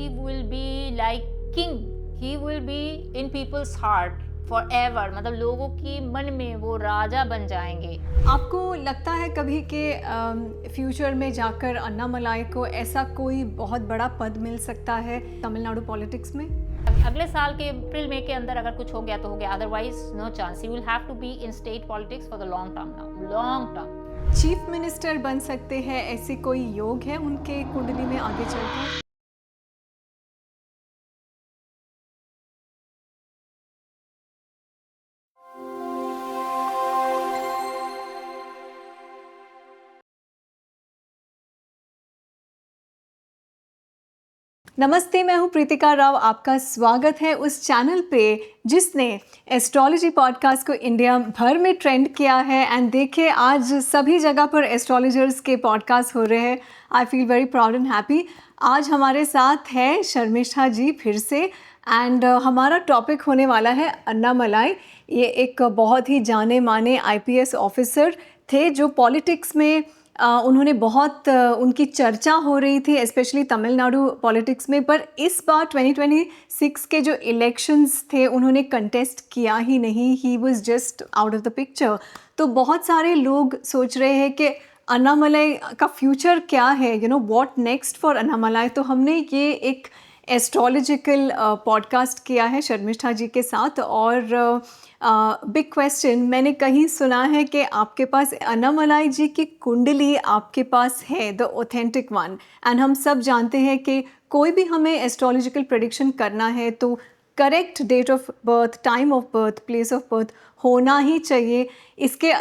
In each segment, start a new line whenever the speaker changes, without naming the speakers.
will be like king. He will be in people's heart forever. मतलब लोगों की मन में वो राजा बन जाएंगे।
आपको लगता है कभी कि फ्यूचर में जाकर अन्नामलाई को ऐसा कोई बहुत बड़ा पद मिल सकता है तमिलनाडु पॉलिटिक्स में?
अगले साल के अप्रैल मई के अंदर अगर कुछ हो गया तो हो गया, otherwise no chance. He will have to be in state politics for the long term now, long term.
Chief minister बन सकते हैं, ऐसे कोई योग है उनके कुंडली में आगे चलकर? नमस्ते, मैं हूँ प्रीतिका राव। आपका स्वागत है उस चैनल पे जिसने एस्ट्रोलॉजी पॉडकास्ट को इंडिया भर में ट्रेंड किया है। एंड देखिए, आज सभी जगह पर एस्ट्रोलॉजर्स के पॉडकास्ट हो रहे हैं। I feel very proud and happy. आज हमारे साथ है शर्मिष्ठा जी फिर से। एंड हमारा टॉपिक होने वाला है अन्नामलाई। ये एक बहुत ही जाने माने IPS ऑफिसर थे जो पॉलिटिक्स में उन्होंने बहुत उनकी चर्चा हो रही थी, स्पेशली तमिलनाडु पॉलिटिक्स में। पर इस बार 2026 के जो इलेक्शंस थे उन्होंने कंटेस्ट किया ही नहीं। He was just out of the picture. तो बहुत सारे लोग सोच रहे हैं कि अन्नामलाई का फ्यूचर क्या है, व्हाट नेक्स्ट फॉर अन्नामलाई। तो हमने ये एक एस्ट्रोलॉजिकल पॉडकास्ट किया है शर्मिष्ठा जी के साथ। और बिग क्वेश्चन, मैंने कहीं सुना है कि आपके पास अन्नामलाई जी की कुंडली आपके पास है, द ऑथेंटिक वन। एंड हम सब जानते हैं कि कोई भी हमें एस्ट्रोलॉजिकल प्रेडिक्शन करना है तो correct date of birth, time of birth, place of birth होना ही चाहिए। इसके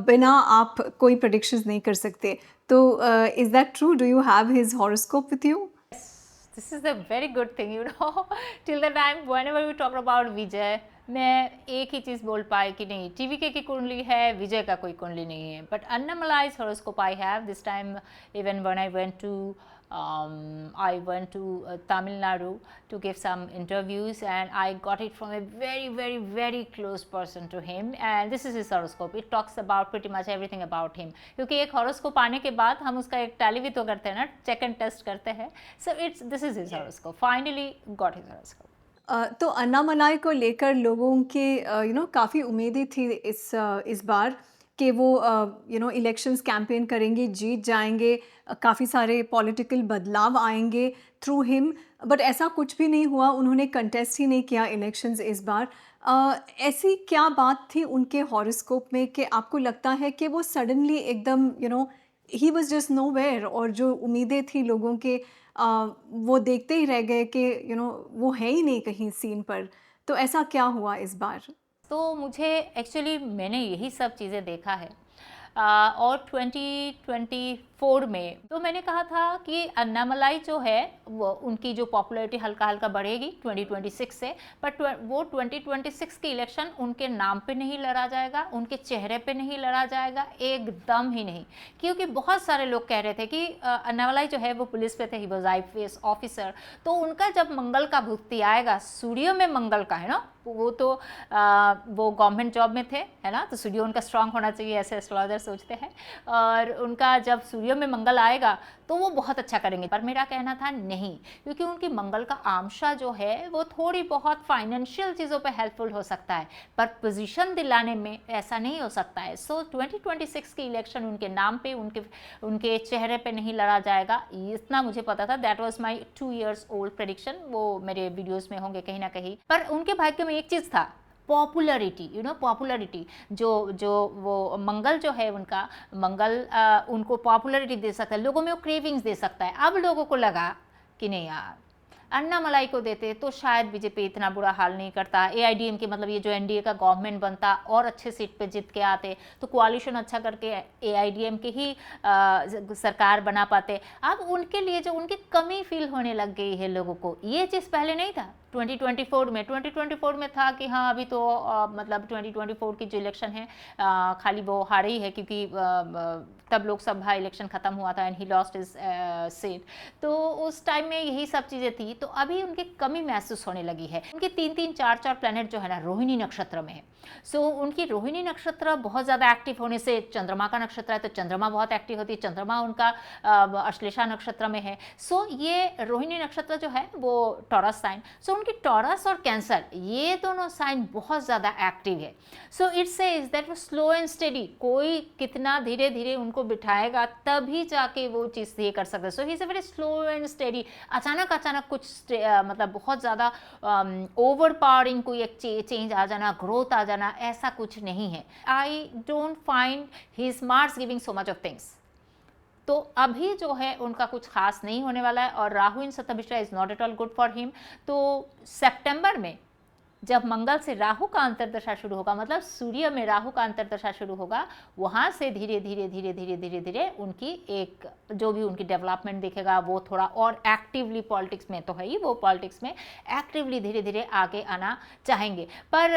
बिना आप कोई प्रेडिक्शंस नहीं कर सकते। तो is that true? Do you have his horoscope with you?
This is a very good thing, till the time whenever we talk about विजय, मैं एक ही चीज़ बोल पाई कि नहीं, TVK की कुंडली है, विजय का कोई कुंडली नहीं है. But Annamalai's horoscope I have this time. Even when I went to Tamil Nadu to give some interviews, and I got it from a very, very, very close person to him. And this is his horoscope. It talks about pretty much everything about him. क्योंकि एक horoscope आने के बाद हम उसका एक tally भी तो करते हैं ना, चेक एंड टेस्ट करते हैं. So this is his horoscope. Finally got his horoscope.
तो अन्नामलाई को लेकर लोगों की काफ़ी उम्मीदें थी इस बार कि वो इलेक्शंस कैंपेन करेंगे, जीत जाएंगे, काफ़ी सारे पॉलिटिकल बदलाव आएंगे थ्रू हिम। बट ऐसा कुछ भी नहीं हुआ। उन्होंने कंटेस्ट ही नहीं किया इलेक्शंस इस बार। ऐसी क्या बात थी उनके हॉरोस्कोप में कि आपको लगता है कि वो सडनली एकदम ही वॉज जस्ट नोवेयर, और जो उम्मीदें थी लोगों के वो देखते ही रह गए कि वो है ही नहीं कहीं सीन पर। तो ऐसा क्या हुआ इस बार?
तो मुझे एक्चुअली मैंने यही सब चीज़ें देखा है। और 2024 में तो मैंने कहा था कि अन्नामलाई जो है वो उनकी जो पॉपुलैरिटी हल्का हल्का बढ़ेगी 2026 से. बट वो 2026 की इलेक्शन उनके नाम पे नहीं लड़ा जाएगा, उनके चेहरे पे नहीं लड़ा जाएगा, एकदम ही नहीं. क्योंकि बहुत सारे लोग कह रहे थे कि अन्नामलाई जो है वो पुलिस पे थे, ही वाज IPS ऑफिसर. तो उनका जब मंगल का भुक्ति आएगा, सूर्य में मंगल का है ना, वो तो वो गवर्नमेंट जॉब में थे, है ना, तो सूर्य उनका स्ट्रांग होना चाहिए, ऐसे एस्ट्रोलॉजर सोचते हैं. और उनका जब सूर्य में मंगल आएगा तो वो बहुत अच्छा करेंगे. पर मेरा कहना था नहीं, क्योंकि उनकी मंगल का आंशा जो है वो थोड़ी बहुत फाइनेंशियल चीज़ों पे हेल्पफुल हो सकता है, पर पोजीशन दिलाने में ऐसा नहीं हो सकता है. सो 2026 की इलेक्शन उनके नाम पे, उनके चेहरे पे नहीं लड़ा जाएगा, इतना मुझे पता था. That was my 2 years old prediction. वो मेरे वीडियोज़ में होंगे कहीं ना कहीं. पर उनके भाग्य में एक चीज़ था, पॉपुलरिटी. पॉपुलरिटी जो वो मंगल जो है, उनका मंगल उनको पॉपुलरिटी दे सकता है, लोगों में वो क्रेविंग्स दे सकता है. अब लोगों को लगा कि नहीं यार, अन्नामलाई को देते तो शायद बीजेपी इतना बुरा हाल नहीं करता, AIDMK मतलब ये जो NDA का गवर्नमेंट बनता और अच्छे सीट पे जीत के आते, तो कोalition अच्छा करके AIDMK ही सरकार बना पाते. अब उनके लिए जो उनकी कमी फील होने लग गई है लोगों को, ये चीज़ पहले नहीं था. 2024 में था कि हाँ अभी तो मतलब 2024 की जो इलेक्शन है खाली वो हारे ही है, क्योंकि तब लोकसभा इलेक्शन खत्म हुआ था and he lost his seat. तो उस टाइम में यही सब चीज़ें थी। तो अभी उनकी कमी महसूस होने लगी है। उनके 3-3, 4-4 प्लैनेट जो है ना रोहिणी नक्षत्र में है। सो उनकी रोहिणी नक्षत्र बहुत ज़्यादा एक्टिव होने से, चंद्रमा का नक्षत्र है तो चंद्रमा बहुत एक्टिव होती है, चंद्रमा उनका अश्लेषा नक्षत्र में है। सो ये रोहिणी नक्षत्र जो है वो टॉरस साइन, सो उनकी टॉरस और कैंसर ये दोनों साइन बहुत ज़्यादा एक्टिव है। सो इट सेज दैट वो स्लो एंड स्टेडी, कोई कितना धीरे धीरे उनको बिठाएगा तभी जाके वो चीज़ ये कर सकते। So he is a very slow and steady. अचानक कुछ मतलब बहुत ज़्यादा ओवर पावरिंग कोई एक चेंज आ जाना, ग्रोथ आ जाना, ऐसा कुछ नहीं है। I don't find his marks giving so much of things. तो अभी जो है उनका कुछ खास नहीं होने वाला है। और Rahu in Shatabhisha is not at all good for him. तो सितंबर में जब मंगल से राहु का अंतर्दशा शुरू होगा, मतलब सूर्य में राहु का अंतर्दशा शुरू होगा, वहाँ से धीरे धीरे उनकी एक जो भी उनकी डेवलपमेंट दिखेगा वो थोड़ा और एक्टिवली, पॉलिटिक्स में तो है ही, वो पॉलिटिक्स में एक्टिवली धीरे धीरे आगे आना चाहेंगे। पर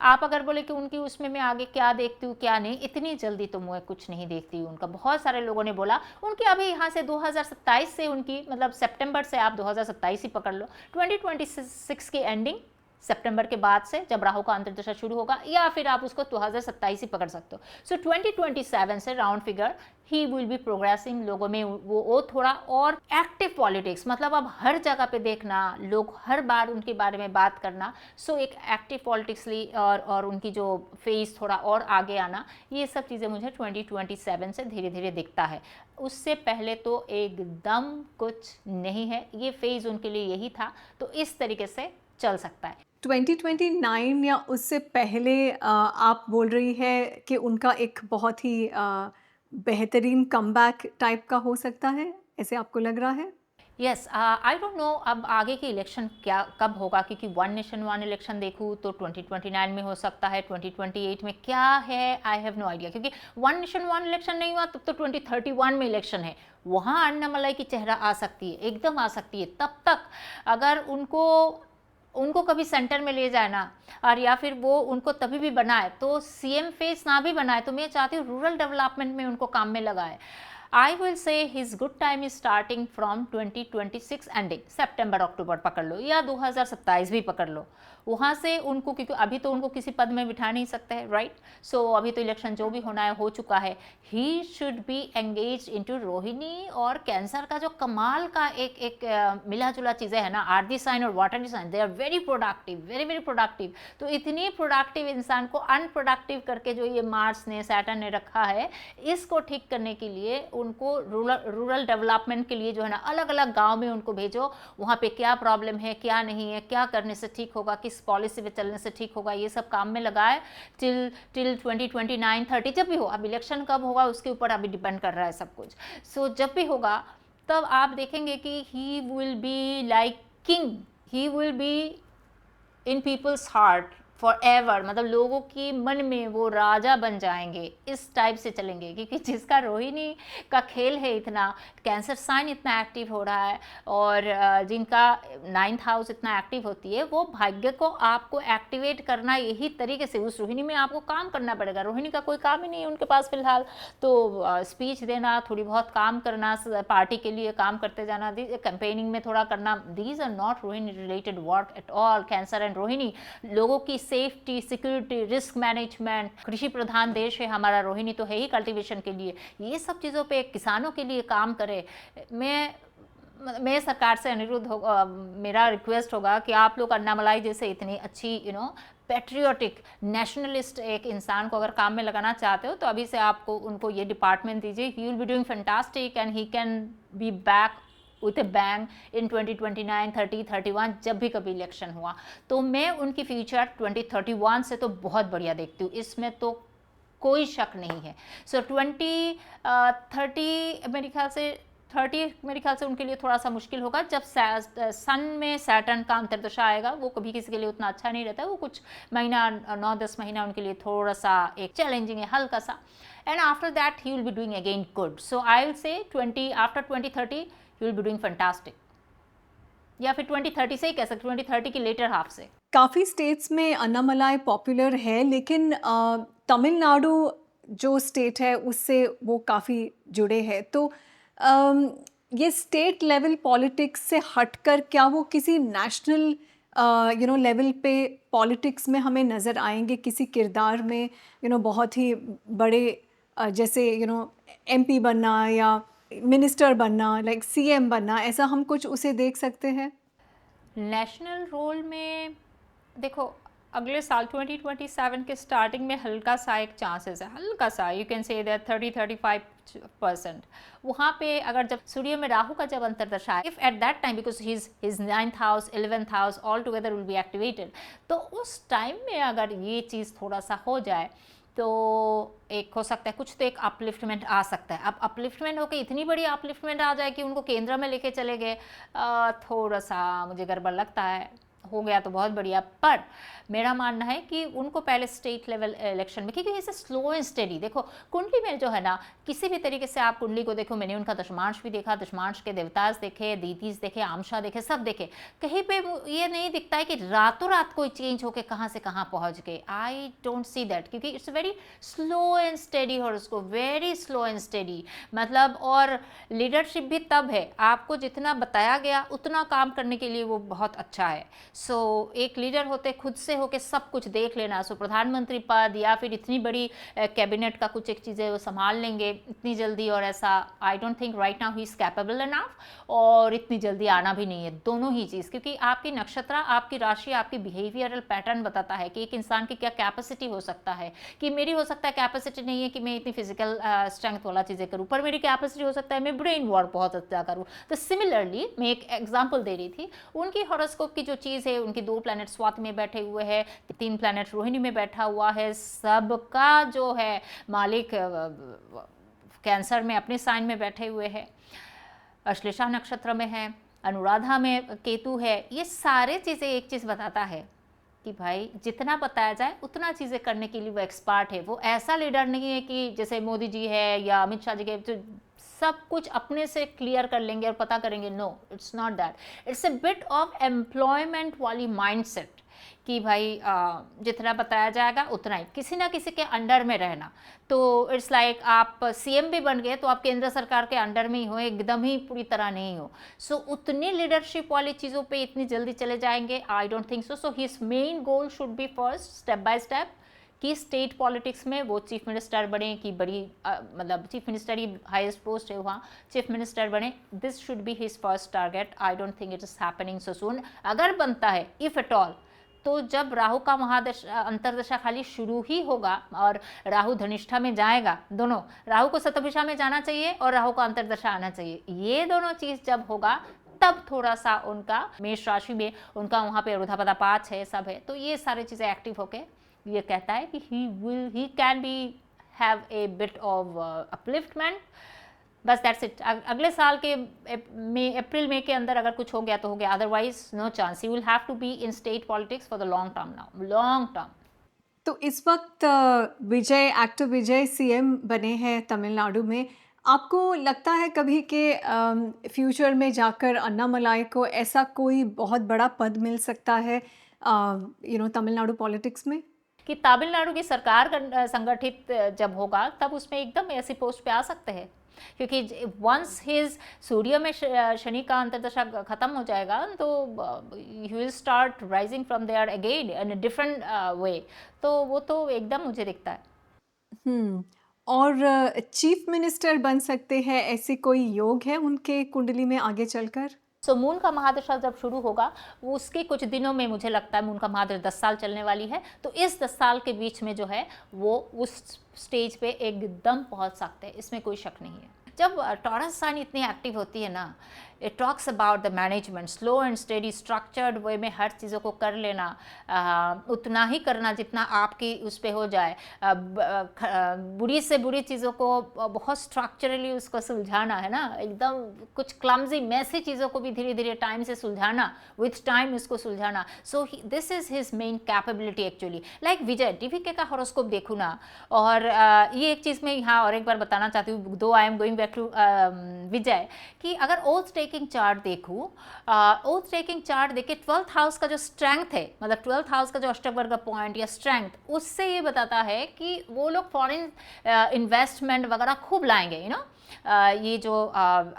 आप अगर बोले कि उनकी उसमें मैं आगे क्या देखती हूँ क्या नहीं, इतनी जल्दी तो मैं कुछ नहीं देखती हूँ उनका। बहुत सारे लोगों ने बोला उनकी अभी यहाँ से 2027 से उनकी, मतलब सितंबर से आप 2027 ही पकड़ लो, 2026 की एंडिंग सितंबर के बाद से जब राहु का अंतर्दशा शुरू होगा, या फिर आप उसको 2027 ही पकड़ सकते हो। सो 2027 से round figure he will B progressing. लोगों में वो थोड़ा और एक्टिव पॉलिटिक्स, मतलब अब हर जगह पे देखना, लोग हर बार उनके बारे में बात करना। सो एक एक्टिव पॉलिटिक्सली और उनकी जो फेस थोड़ा और आगे आना, ये सब चीज़ें मुझे 2027 से धीरे धीरे दिखता है। उससे पहले तो एकदम कुछ नहीं है। ये फेज उनके लिए यही था, तो इस तरीके से चल सकता है।
2029 या उससे पहले आप बोल रही है कि उनका एक बहुत ही बेहतरीन कमबैक टाइप का हो सकता है, ऐसे आपको लग रहा है?
यस, आई डोंट नो अब आगे की इलेक्शन क्या कब होगा, क्योंकि वन नेशन वन इलेक्शन देखूँ तो 2029 में हो सकता है, 2028 में क्या है आई हैव नो आइडिया, क्योंकि वन नेशन वन इलेक्शन नहीं हुआ तब तो 2031 में इलेक्शन है, वहाँ अन्नामलाई की चेहरा आ सकती है, एकदम आ सकती है। तब तक अगर उनको कभी सेंटर में ले जाए ना, और या फिर वो उनको तभी भी बनाए तो सीएम फेस ना भी बनाए, तो मैं चाहती हूँ रूरल डेवलपमेंट में उनको काम में लगाए। I will say his good time is starting from 2026 एंडिंग, सितंबर अक्टूबर पकड़ लो, या 2027 भी पकड़ लो। वहाँ से उनको, क्योंकि अभी तो उनको किसी पद में बिठा नहीं सकते हैं, राइट। सो अभी तो इलेक्शन जो भी होना है हो चुका है। He should be engage into Rohini और कैंसर का जो कमाल का एक मिला जुला चीज़ें है ना, आर्दी साइन और water sign, they are very productive, very productive. तो इतनी प्रोडक्टिव इंसान को अनप्रोडक्टिव करके जो ये मार्स ने, सैटर्न ने रखा है, इसको ठीक करने के लिए उनको रूरल डेवलपमेंट के लिए जो है ना, अलग अलग गांव में उनको भेजो, वहाँ पे क्या प्रॉब्लम है क्या नहीं है, क्या करने से ठीक होगा, किस पॉलिसी पे चलने से ठीक होगा, ये सब काम में लगाए टिल 2029-30 जब भी हो। अब इलेक्शन कब होगा उसके ऊपर अभी डिपेंड कर रहा है सब कुछ। सो जब भी होगा तब आप देखेंगे कि ही will be like king, he will be in people's heart for ever, मतलब लोगों की मन में वो राजा बन जाएंगे, इस टाइप से चलेंगे। क्योंकि जिसका रोहिणी का खेल है, इतना कैंसर साइन इतना एक्टिव हो रहा है, और जिनका 9th हाउस इतना एक्टिव होती है, वो भाग्य को आपको एक्टिवेट करना यही तरीके से, उस रोहिणी में आपको काम करना पड़ेगा। रोहिणी का कोई काम ही नहीं है उनके पास फिलहाल, तो स्पीच देना, थोड़ी बहुत काम करना, पार्टी के लिए काम करते जाना, कैंपेनिंग में थोड़ा करना, these are not Rohini related work at all. Cancer and Rohini लोगों की सेफ्टी, सिक्योरिटी, रिस्क मैनेजमेंट, कृषि प्रधान देश है हमारा, रोहिणी तो है ही कल्टीवेशन के लिए, ये सब चीज़ों पे किसानों के लिए काम करे। मैं सरकार से अनुरोध होगा, मेरा रिक्वेस्ट होगा कि आप लोग अन्नामलाई जैसे इतनी अच्छी पैट्रियोटिक नेशनलिस्ट एक इंसान को अगर काम में लगाना चाहते हो, तो अभी से आपको उनको ये डिपार्टमेंट दीजिए। ही will be doing fantastic and he can be back with A bang इन 2029, 30, 31 जब भी कभी इलेक्शन हुआ। तो मैं उनकी फ्यूचर 2031 से तो बहुत बढ़िया देखती हूँ, इसमें तो कोई शक नहीं है। सो 2030 मेरे ख्याल से उनके लिए थोड़ा सा मुश्किल होगा, जब सन में सैटर्न का अंतर्दशा आएगा। वो कभी किसी के लिए उतना अच्छा नहीं रहता है, वो कुछ महीना 9-10 महीना उनके लिए थोड़ा सा एक चैलेंजिंग है, हल्का सा, and after that he will be doing again good. So I will से after 2030 he will be doing fantastic. या फिर 2030 से ही कह सकते, 2030 की लेटर हाफ से।
काफ़ी स्टेट्स में अन्नामलाई पॉपुलर है, लेकिन तमिलनाडु जो स्टेट है उससे वो काफ़ी जुड़े हैं। तो अम, ये स्टेट लेवल पॉलिटिक्स से हटकर क्या वो किसी नेशनल लेवल पे पॉलिटिक्स में हमें नज़र आएंगे, किसी किरदार में, बहुत ही बड़े, जैसे एमपी बनना या मिनिस्टर बनना, लाइक सीएम बनना, ऐसा हम कुछ उसे देख सकते हैं?
नेशनल रोल में देखो, अगले साल 2027 के स्टार्टिंग में हल्का सा एक चांसेस है, हल्का सा, यू कैन से दैट 30-35%। वहाँ पे अगर जब सूर्य में राहु का जब अंतर्दशा है, if at that time, because his 9th house 11th house all together will be activated, तो उस टाइम में अगर ये चीज़ थोड़ा सा हो जाए तो एक हो सकता है, कुछ तो एक अपलिफ्टमेंट आ सकता है। अब अपलिफ्टमेंट होकर इतनी बड़ी अपलिफ्टमेंट आ जाए कि उनको केंद्र में लेके चले गए, थोड़ा सा मुझे गड़बड़ लगता है। हो गया तो बहुत बढ़िया, पर मेरा मानना है कि उनको पहले स्टेट लेवल इलेक्शन में, क्योंकि इसे स्लो एंड स्टेडी, देखो कुंडली में जो है ना, किसी भी तरीके से आप कुंडली को देखो, मैंने उनका दशमांश भी देखा, दशमांश के देवताज देखे, दीतीज देखे, आमशा देखे, सब देखे, कहीं पे ये नहीं दिखता है कि रातों रात कोई चेंज होके कहाँ से कहाँ पहुँच गए। आई डोंट सी दैट, क्योंकि it's very slow and steady horoscope, very slow and steady, मतलब। और लीडरशिप भी तब है, आपको जितना बताया गया उतना काम करने के लिए वो बहुत अच्छा है। सो एक लीडर होते खुद से होके सब कुछ देख लेना, सो प्रधानमंत्री पद या फिर इतनी बड़ी कैबिनेट का कुछ एक चीज़ें वो संभाल लेंगे इतनी जल्दी, और ऐसा आई don't think right now he is capable enough, और इतनी जल्दी आना भी नहीं है, दोनों ही चीज़, क्योंकि आपकी नक्षत्र, आपकी राशि, आपकी बिहेवियरल पैटर्न बताता है कि एक इंसान की क्या कैपेसिटी हो सकता है। कि मेरी हो सकता है कैपेसिटी नहीं है कि मैं इतनी फिजिकल स्ट्रेंथ वाला चीज़ें करूँ, पर मेरी कैपेसिटी हो सकता है मैं ब्रेन वर्क बहुत अच्छा करूँ। तो सिमिलरली मैं एक एग्जाम्पल दे रही थी, उनकी हॉरोस्कोप की जो चीज़ है, उनकी 2 प्लैनेट स्वाति में बैठे हुए हैं, 3 प्लैनेट रोहिणी में बैठा हुआ है, सबका जो है मालिक कैंसर में अपने साइन में बैठे हुए हैं, अश्लेषा नक्षत्र में है, अनुराधा में केतु है। ये सारे चीज़ें एक चीज़ बताता है कि भाई जितना बताया जाए उतना चीज़ें करने के लिए वो एक्सपर्ट है। वो ऐसा लीडर नहीं है कि जैसे मोदी जी है या अमित शाह जी के, जो सब कुछ अपने से क्लियर कर लेंगे और पता करेंगे। No, it's not that. It's a bit of employment वाली माइंडसेट कि भाई जितना बताया जाएगा उतना ही, किसी ना किसी के अंडर में रहना। तो इट्स लाइक आप सीएम भी बन गए तो आप केंद्र सरकार के अंडर में ही हो, एकदम ही पूरी तरह नहीं हो। सो उतनी लीडरशिप वाली चीज़ों पे इतनी जल्दी चले जाएंगे, I don't think so. So his main goal should be first, step by step, कि स्टेट पॉलिटिक्स में वो चीफ मिनिस्टर बने, कि बड़ी मतलब चीफ मिनिस्टर ही हाईएस्ट पोस्ट है वहाँ, चीफ मिनिस्टर बने। This should be his first target. I don't think it is happening so soon. अगर बनता है, इफ़ एट ऑल, तो जब राहु का महादशा अंतरदशा खाली शुरू ही होगा और राहु धनिष्ठा में जाएगा, दोनों, राहु को शतभिषा में जाना चाहिए और राहु का अंतरदशा आना चाहिए, ये दोनों चीज़ जब होगा तब थोड़ा सा उनका मेष राशि में, उनका वहाँ पे रुधापदा 5 है, सब है, तो ये सारी चीज़ें एक्टिव होके ये कहता है कि he can be have a bit of upliftment। बस दैट्स इट। अगले साल के अप्रैल मई के अंदर अगर कुछ हो गया तो हो गया, otherwise no chance. You will have to be in state politics for the long term now, long term.
तो इस वक्त एक्टर विजय सीएम बने हैं तमिलनाडु में। आपको लगता है कभी कि फ्यूचर में जाकर अन्नामलाई को ऐसा कोई बहुत बड़ा पद मिल सकता है तमिलनाडु पॉलिटिक्स में?
कि तमिलनाडु की सरकार संगठित जब होगा तब उसमें एकदम ऐसी पोस्ट पे आ सकते हैं, क्योंकि वंस हिज सूर्य में शनि का अंतर्दशा खत्म हो जाएगा तो he will start rising from there again in a different way. तो वो तो एकदम मुझे दिखता है।
और चीफ मिनिस्टर बन सकते हैं, ऐसे कोई योग है उनके कुंडली में आगे चलकर?
सो मून का महादशा जब शुरू होगा, वो उसके कुछ दिनों में मुझे लगता है मून का महादशा 10 साल चलने वाली है, तो इस 10 साल के बीच में जो है वो उस स्टेज पे एकदम पहुंच सकते हैं, इसमें कोई शक नहीं है। जब टॉरस साइन इतनी एक्टिव होती है ना, it talks about the management, slow and steady structured way में हर चीज़ों को कर लेना, उतना ही करना जितना आपकी उस पर हो जाए, बुरी से बुरी चीज़ों को बहुत स्ट्रक्चरली उसको सुलझाना, है ना, एकदम कुछ क्लमजी मैसी चीज़ों को भी धीरे धीरे टाइम से सुलझाना, विथ टाइम उसको सुलझाना। So this is his main capability actually. Like Vijay, TVK का हॉरोस्कोप देखूँ ना, और ये एक चीज़ मैं यहाँ और एक बार बताना चाहती हूँ, though I am going back to Vijay, कि अगर ओल्ड स्टेक टेकिंग चार्ट देखूँ, ओथ टेकिंग चार्ट देखे 12th हाउस का जो स्ट्रेंथ है, मतलब 12th हाउस का जो अष्टवर्ग पॉइंट या स्ट्रेंथ, उससे ये बताता है कि वो लोग फॉरेन इन्वेस्टमेंट वगैरह खूब लाएंगे, ये जो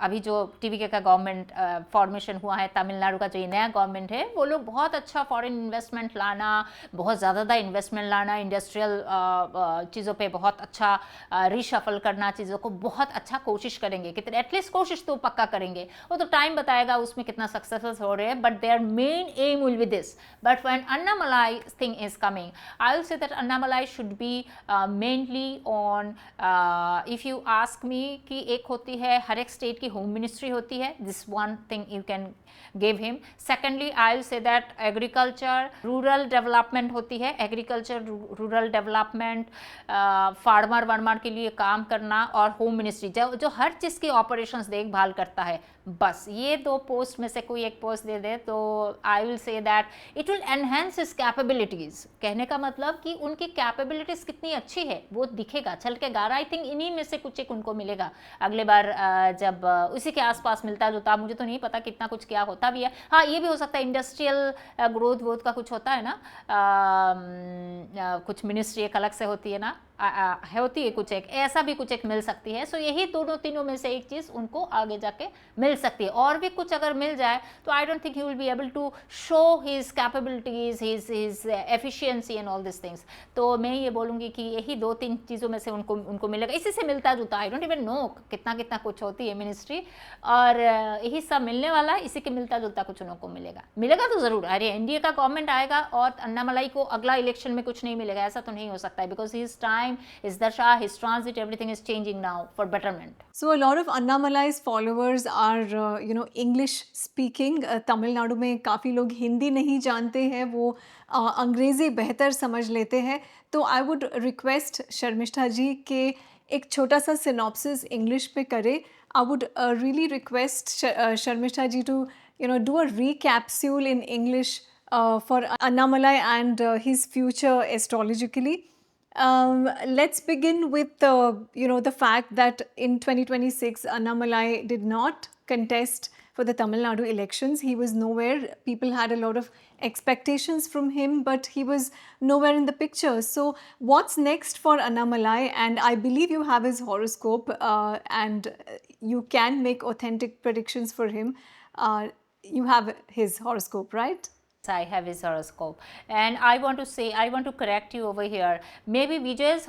अभी जो टीवीके का गवर्नमेंट फॉर्मेशन हुआ है, तमिलनाडु का जो ये नया गवर्नमेंट है, वो लोग बहुत अच्छा फॉरेन इन्वेस्टमेंट लाना, बहुत ज़्यादा इन्वेस्टमेंट लाना, इंडस्ट्रियल चीज़ों पे बहुत अच्छा रिशफल करना, चीज़ों को बहुत अच्छा कोशिश करेंगे, कितने एटलीस्ट कोशिश तो पक्का करेंगे, वो तो टाइम बताएगा उसमें कितना सक्सेसफुल हो रहे हैं, but their main aim will be this. But when Annamalai thing is coming, I will say that Annamalai should be mainly on, if you ask me, कि एक होती है हर एक स्टेट की होम मिनिस्ट्री होती है, this one thing you can give him. Secondly I will say that agriculture rural development होती है, एग्रीकल्चर रूरल डेवलपमेंट, फार्मर वर्मर के लिए काम करना, और होम मिनिस्ट्री जो हर चीज़ की ऑपरेशंस देखभाल करता है. बस ये 2 पोस्ट में से कोई एक पोस्ट दे दे तो आई will say that it will enhance his capabilities. कहने का मतलब कि उनकी कैपेबिलिटीज़ कितनी अच्छी है वो दिखेगा, छलकेगा. आई थिंक इन्हीं में से कुछ एक उनको मिलेगा अगले बार, जब उसी के आसपास मिलता जुलता, मुझे तो नहीं पता कितना कुछ क्या होता भी है. हाँ, ये भी हो सकता है इंडस्ट्रियल ग्रोथ का कुछ होता है ना, कुछ मिनिस्ट्री एक अलग से होती है ना, होती है कुछ एक, ऐसा भी कुछ एक मिल सकती है. सो यही दोनों तीनों में से एक चीज़ उनको आगे जाके मिल सकती है. और भी कुछ अगर मिल जाए तो I don't think he will be able to show his capabilities, his efficiency and all this things. तो मैं ये बोलूँगी कि यही 2-3 चीज़ों में से उनको मिलेगा. इसी से मिलता जुलता, आई डोंट इवन नो कितना कुछ होती है मिनिस्ट्री, और यही सब मिलने वाला है, इसी के मिलता जुलता कुछ उनको मिलेगा तो ज़रूर. अरे एनडीए का गवर्नमेंट आएगा और अन्नामलाई को अगला इलेक्शन में कुछ नहीं मिलेगा, ऐसा तो नहीं हो सकता है, because his time, his dasha, his transit, everything is changing now for betterment.
So a lot of Annamalai's followers are English speaking. Tamil Nadu में काफ़ी लोग हिंदी नहीं जानते हैं, वो अंग्रेज़ी बेहतर समझ लेते हैं. तो I would request Sharmistha ji के एक छोटा सा सिनॉप्सिस इंग्लिश पे करें. I would really request Sharmistha ji to do a recapsule in English for Annamalai and his future astrologically. Let's begin with the fact that in 2026 Annamalai did not contest for the Tamil Nadu elections. He was nowhere. People had a lot of expectations from him, but he was nowhere in the picture. So what's next for Annamalai? And I believe you have his horoscope, and you can make authentic predictions for him. You have his horoscope, right?
I have his horoscope, and I want to correct you over here. Maybe Vijay's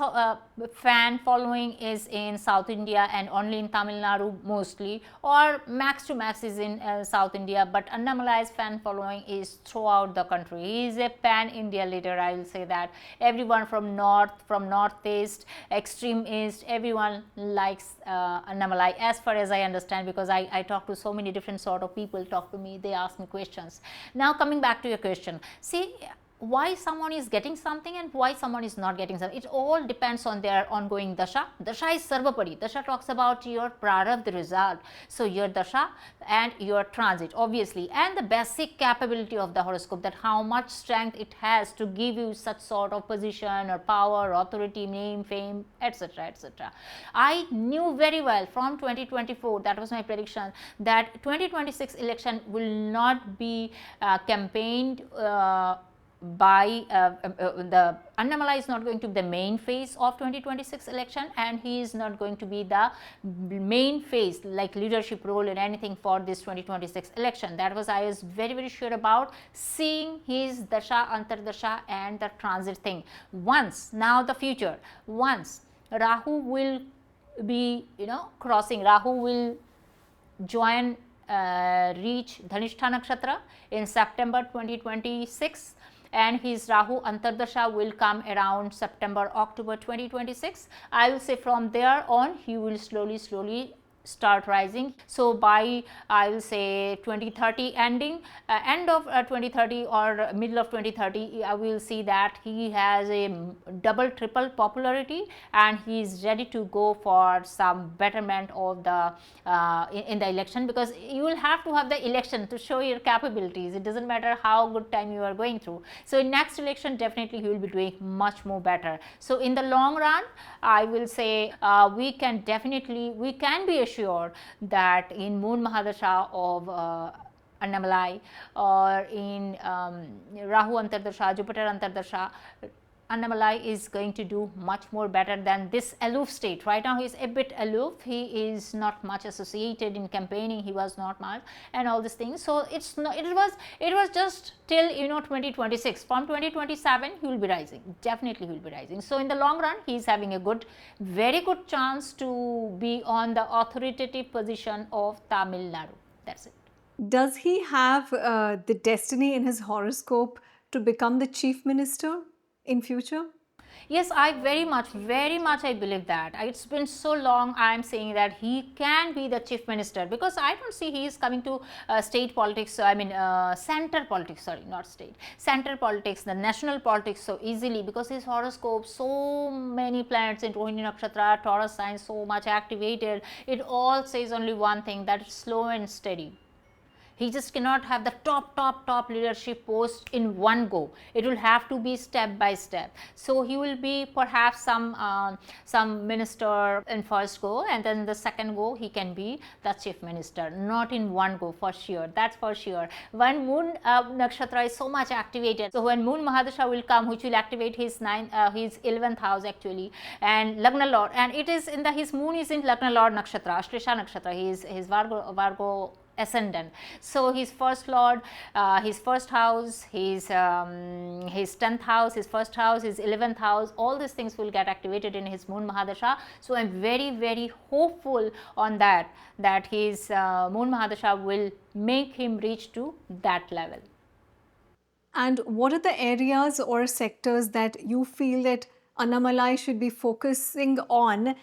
fan following is in South India and only in Tamil Nadu mostly, or max to max is in South India, but Annamalai's fan following is throughout the country. He is a pan-India leader, I will say that. Everyone from north, from northeast, extreme east, everyone likes Annamalai, as far as I understand, because I talk to so many different sort of people, talk to me, they ask me questions. Now coming back to your question, see why someone is getting something and why someone is not getting something. It all depends on their ongoing dasha. Dasha is sarvapari. Dasha talks about your prarabdha result. So your dasha and your transit, obviously, and the basic capability of the horoscope, that how much strength it has to give you such sort of position or power, authority, name, fame, etc., etc. I knew very well from 2024, that was my prediction, that 2026 election will not be campaigned by the Annamalai is not going to be the main face of 2026 election, and he is not going to be the main face like leadership role in anything for this 2026 election. That was I was very, very sure about, seeing his dasha, antardasha and the transit thing. Once, now the future, once Rahu will be crossing, Rahu will join reach Dhanishta Nakshatra in September 2026, and his Rahu Antardasha will come around September, October 2026. I will say from there on he will slowly start rising. So by I will say 2030 ending, end of 2030 or middle of 2030, I will see that he has a double triple popularity, and he is ready to go for some betterment of the in the election, because you will have to have the election to show your capabilities. It doesn't matter how good time you are going through. So in next election definitely he will be doing much more better. So in the long run I will say we can be assured sure that in Moon Mahadasha of Annamalai or in Rahu Antardasha, Jupiter Antardasha, Annamalai is going to do much more better than this aloof state. Right now he is a bit aloof, he is not much associated in campaigning, he was not much and all these things. So it's not, it was just till 2026. From 2027 he will be rising, definitely he will be rising. So in the long run he is having a very good chance to be on the authoritative position of Tamil Nadu. That's it.
Does he have the destiny in his horoscope to become the chief minister in future?
Yes, I very much I believe that. It's been so long I am saying that he can be the chief minister, because I don't see he is coming to state politics, I mean center politics, sorry, not state, center politics, the national politics so easily, because his horoscope, so many planets in Rohini Nakshatra, Taurus sign, so much activated. It all says only one thing, that it's slow and steady. He just cannot have the top leadership post in one go. It will have to be step by step. So he will be perhaps some minister in first go, and then the second go he can be the chief minister. Not in one go, for sure. That's for sure. When Moon Nakshatra is so much activated, so when Moon Mahadasha will come, which will activate his 11th house actually, and Lagna Lord, and it is in his Moon is in Lagna Lord Nakshatra, Ashlesha Nakshatra. His Vargo ascendant. So his first lord, his first house, his 10th house, his first house, his 11th house, all these things will get activated in his Moon Mahadasha. So I am very hopeful on that his Moon Mahadasha will make him reach to that level.
And what are the areas or sectors that you feel that Annamalai should be focusing on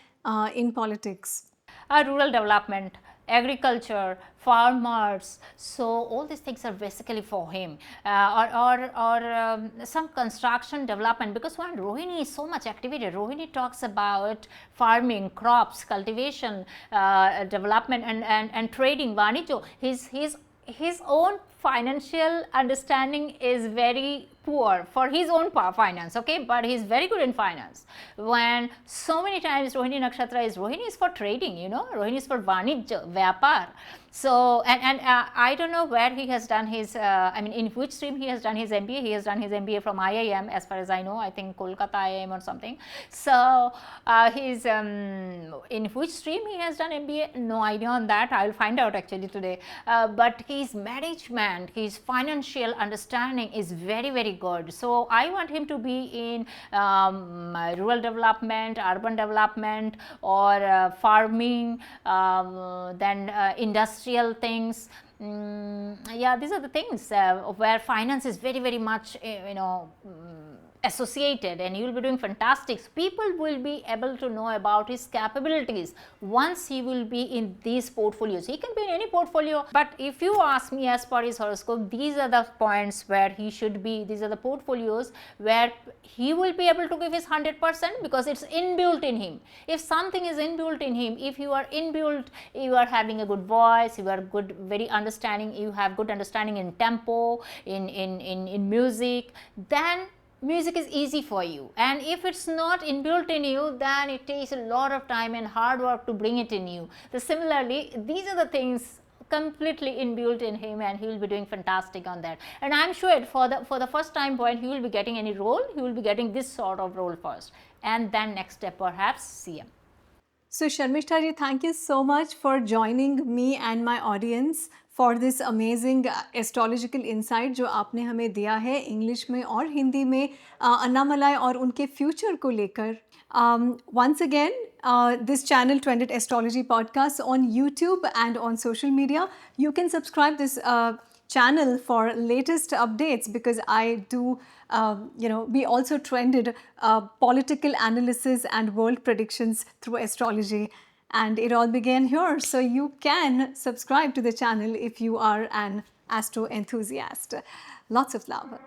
in politics?
Rural development, agriculture, farmers, so all these things are basically for him, or some construction development, because when Rohini is so much activated, Rohini talks about farming, crops, cultivation, development and trading, Vanijo. His own financial understanding is very poor for his own finance, okay, but he is very good in finance. When so many times Rohini Nakshatra is, Rohini is for trading, Rohini is for Vanijya, Vyapar. So, and I don't know where he has done his, I mean in which stream he has done his MBA. He has done his MBA from IIM as far as I know, I think Kolkata IIM or something. So, his in which stream he has done MBA, no idea on that, I will find out actually today. But his management, his financial understanding is very good. So, I want him to be in rural development, urban development, or farming, then industrial things. Yeah, these are the things where finance is very much associated, and you will be doing fantastic. People will be able to know about his capabilities once he will be in these portfolios. He can be in any portfolio, but if you ask me as per his horoscope, these are the points where he should be, these are the portfolios where he will be able to give his 100%, because it's inbuilt in him. If something is inbuilt in him, if you are inbuilt, you are having a good voice, you are good, very understanding, you have good understanding in tempo, in music, then music is easy for you. And if it's not inbuilt in you, then it takes a lot of time and hard work to bring it in you. So similarly, these are the things completely inbuilt in him, and he will be doing fantastic on that. And I am sure for the first time point he will be getting any role, he will be getting this sort of role first, and then next step perhaps CM.
So Sharmishta ji, thank you so much for joining me and my audience for this amazing astrological insight जो आपने हमें दिया है English में और हिंदी में अन्नामलाई और उनके फ्यूचर को लेकर. Once again, this channel Trended Astrology Podcast on YouTube and on social media. You can subscribe this channel for latest updates, because I do, we also trended political analysis and world predictions through astrology. And it all began here. So you can subscribe to the channel if you are an astro enthusiast. Lots of love.